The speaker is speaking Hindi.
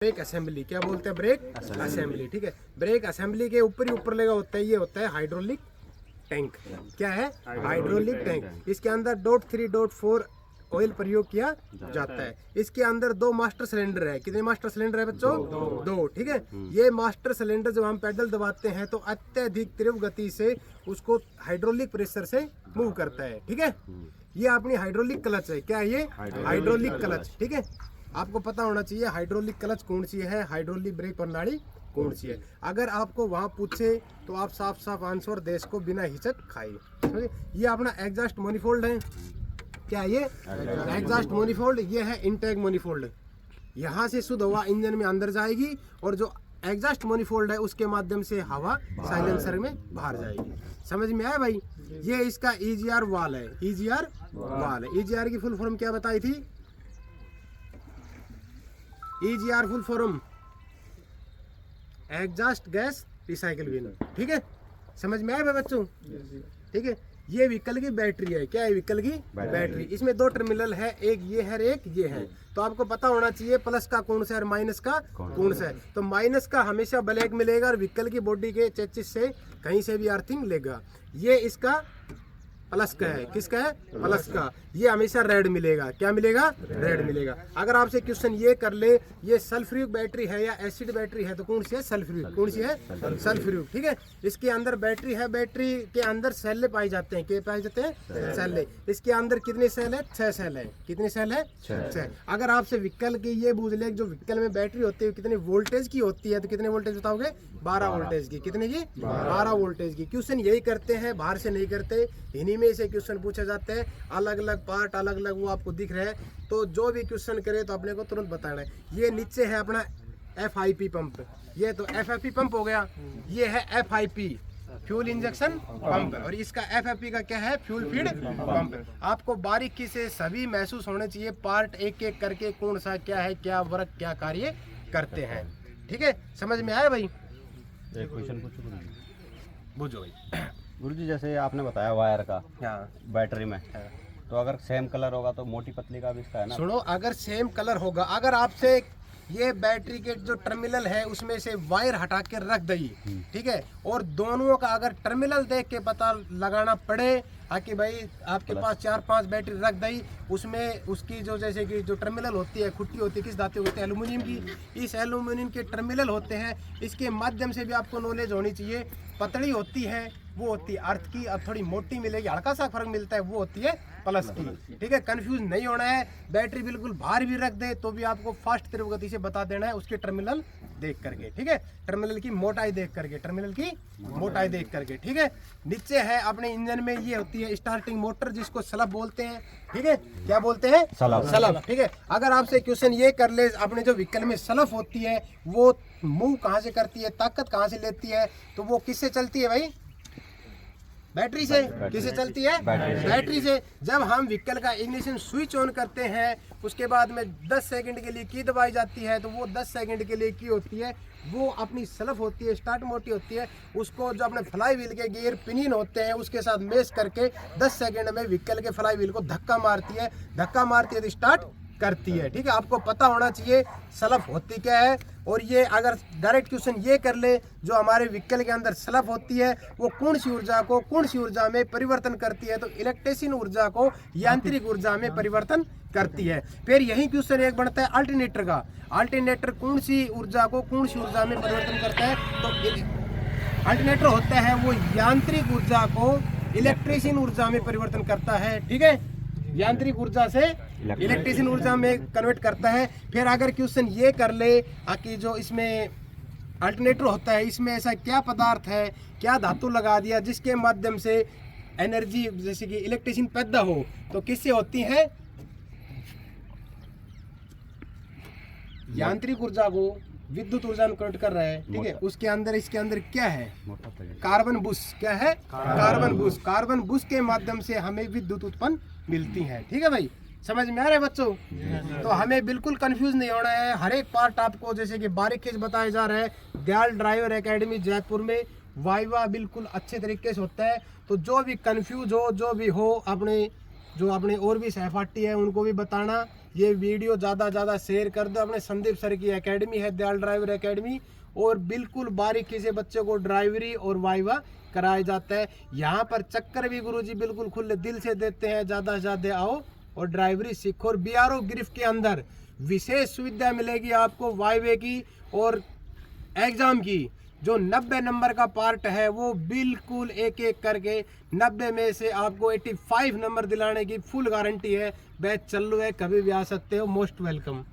ब्रेक असेंबली, क्या बोलते हैं, ब्रेक असेंबली। ठीक है, ब्रेक असेंबली के ऊपर ही ऊपर लगा होता है, ये होता है हाइड्रोलिक टैंक। क्या है, हाइड्रोलिक टैंक। इसके अंदर .3.4 ऑयल प्रयोग किया जाता है। इसके अंदर 2 मास्टर सिलेंडर है। कितने मास्टर सिलेंडर है बच्चों, 2। ठीक है, ये मास्टर सिलेंडर जब हम पैडल दबाते हैं तो अत्यधिक तीव्र गति से उसको हाइड्रोलिक प्रेशर से मूव करता है। ठीक है, ये अपनी हाइड्रोलिक क्लच है। क्या है ये, हाइड्रोलिक क्लच। ठीक है, आपको पता होना चाहिए हाइड्रोलिक क्लच कौन सी है, हाइड्रोलिक ब्रेक प्रणाली कौन सी है। अगर आपको वहाँ पूछे तो आप साफ साफ आंसर देश को बिना हिचक खाए। ये अपना एग्जॉस्ट मोनीफोल्ड है। क्या ये एग्जॉस्ट मोनीफोल्ड, ये है इनटेक मोनीफोल्ड। यहाँ से शुद्ध हवा इंजन में अंदर जाएगी और जो एग्जॉस्ट मोनीफोल्ड है उसके माध्यम से हवा साइलेंसर में बाहर जाएगी। समझ में आया भाई। ये इसका EGR वाल है, EGR वाल है। EGR की फुल फॉर्म क्या बताई थी, EGR full form exhaust gas recycle bin. ठीक है, समझ में आया भाई बच्चों। ठीक है, ये व्हीकल की बैटरी है। क्या है, व्हीकल की बैटरी। इसमें 2 टर्मिनल है, एक ये है एक ये है। तो आपको पता होना चाहिए प्लस का कौन सा है और माइनस का कौन सा है। तो माइनस का हमेशा ब्लैक मिलेगा और व्हीकल की बॉडी के चेसिस से कहीं से भी अर्थिंग लेगा। ये इसका प्लस का है, किसका है, प्लस का। ये हमेशा रेड मिलेगा। क्या मिलेगा, रेड मिलेगा। अगर आपसे क्वेश्चन ये कर ले ये सल्फ्यूरिक बैटरी है या एसिड बैटरी है तो कौन सी है, सल्फ्यूरिक। कौन सी है, सल्फ्यूरिक। ठीक है, इसके अंदर बैटरी है, बैटरी के अंदर सेल पाए जाते हैं। क्या पाए जाते हैं, सेल। इसके अंदर कितने सेल है, 6 सेल है। कितने सेल है, 6। अगर आपसे व्हीकल की ये पूछ ले जो व्हीकल में बैटरी होती है कितने वोल्टेज की होती है तो कितने वोल्टेज बताओगे, 12 वोल्टेज की। कितने की, 12 वोल्टेज की। क्वेश्चन यही करते हैं, बाहर से नहीं करते। इन्हीं में से क्वेश्चन पूछे जाते हैं। अलग अलग पार्ट अलग अलग वो आपको दिख रहा है, तो जो भी क्वेश्चन करे तो अपने को तुरंत बताना है। ये नीचे है अपना FIP पंप, ये तो FFP पंप हो गया। ये है FIP फ्यूल इंजेक्शन पंप, और इसका FFP का क्या है, फ्यूल फीड पंप। आपको बारीकी से सभी महसूस होने चाहिए पार्ट एक एक करके कौन सा क्या है, क्या वर्क क्या कार्य करते हैं। ठीक है, समझ में आया भाई। एक क्वेश्चन बुझो भाई। गुरुजी, जैसे आपने बताया वायर का बैटरी में, तो अगर सेम कलर होगा तो मोटी पतली का भी इसका है ना। सुनो, अगर सेम कलर होगा, अगर आपसे ये बैटरी के जो टर्मिनल है उसमें से वायर हटा के रख दी, ठीक है, और दोनों का अगर टर्मिनल देख के पता लगाना पड़े कि भाई आपके पास 4-5 बैटरी रख दी, उसमें उसकी जो जैसे कि जो टर्मिनल होती है, खुट्टी होती है, किस धातु होती है, एल्यूमिनियम की। इस एल्यूमिनियम के टर्मिनल होते हैं, इसके माध्यम से भी आपको नॉलेज होनी चाहिए। पतली होती है वो होती है अर्थ की, और थोड़ी मोटी मिलेगी, हल्का सा फर्क मिलता है, वो होती है प्लस की। ठीक है, कंफ्यूज नहीं होना है। बैटरी बिल्कुल बाहर भी रख दे तो भी आपको फास्ट तीव्र गति से बता देना है उसके टर्मिनल देख करके। ठीक है, टर्मिनल की मोटाई देख करके, टर्मिनल की मोटाई देख करके। ठीक है, नीचे है अपने इंजन में ये होती है स्टार्टिंग मोटर, जिसको सलब बोलते हैं। ठीक है, क्या बोलते हैं, सलब। ठीक है, अगर आपसे क्वेश्चन ये कर ले अपने जो व्हीकल में सलब होती है वो मूव कहाँ से करती है, ताकत कहाँ से लेती है, तो वो किससे चलती है भाई, बैटरी से। किससे चलती है, बैटरी से। जब हम व्हीकल का इग्निशन स्विच ऑन करते हैं उसके बाद में 10 सेकंड के लिए की दबाई जाती है, तो वो 10 सेकंड के लिए की होती है, वो अपनी सलफ होती है, स्टार्ट मोटी होती है, उसको जो अपने फ्लाई व्हील के गियर पिनियन होते हैं उसके साथ मेश करके 10 सेकंड में व्हीकल के फ्लाई व्हील को धक्का मारती है तो स्टार्ट करती है। ठीक है, आपको पता होना चाहिए सलफ होती क्या है। और ये अगर डायरेक्ट क्वेश्चन ये कर ले जो हमारे व्हीकल के अंदर सलफ होती है वो कौन सी ऊर्जा में परिवर्तन करती है, तो इलेक्ट्रिसिटी ऊर्जा को यांत्रिक ऊर्जा में परिवर्तन करती है। फिर यही क्वेश्चन एक बनता है अल्टरनेटर का। अल्टरनेटर कौन सी ऊर्जा में परिवर्तन करता है, तो अल्टरनेटर होता है वो यांत्रिक ऊर्जा को इलेक्ट्रिसिटी ऊर्जा में परिवर्तन करता है। ठीक है, यांत्रिक ऊर्जा से इलेक्ट्रिसिटी ऊर्जा में कन्वर्ट करता है। फिर अगर क्वेश्चन ये कर ले कि जो इसमें अल्टरनेटर होता है इसमें ऐसा क्या पदार्थ है, क्या धातु लगा दिया जिसके माध्यम से एनर्जी जैसे कि इलेक्ट्रिसिटी पैदा हो, तो किससे होती है, यांत्रिक ऊर्जा को विद्युत ऊर्जा में कन्वर्ट कर रहा है। ठीक है, उसके अंदर इसके अंदर क्या है, कार्बन बुश। क्या है, कार्बन बुश के माध्यम से हमें विद्युत उत्पन्न मिलती है। ठीक है भाई, समझ में आ रहा है बच्चों। तो हमें बिल्कुल कंफ्यूज नहीं होना है, हर एक पार्ट आपको जैसे कि बारीकी से बताया जा रहा है। दयाल ड्राइवर एकेडमी जयपुर में वाइवा बिल्कुल अच्छे तरीके से होता है। तो जो भी कंफ्यूज हो, जो भी हो, अपने और भी सहपाठी है उनको भी बताना ये वीडियो ज़्यादा ज़्यादा शेयर कर दो। अपने संदीप सर की एकेडमी है, दयाल ड्राइवर एकेडमी, और बिल्कुल बारीकी से बच्चों को ड्राइवरी और वाइवा कराया जाता है। यहाँ पर चक्कर भी गुरुजी बिल्कुल खुले दिल से देते हैं। ज़्यादा से ज़्यादा आओ और ड्राइवरी सीखो। और BRO गिरफ्त के अंदर विशेष सुविधा मिलेगी आपको वाइवे की और एग्ज़ाम की। जो 90 नंबर का पार्ट है वो बिल्कुल एक एक करके 90 में से आपको 85 नंबर दिलाने की फुल गारंटी है। बैच चालू है, कभी भी आ सकते हो। Most welcome.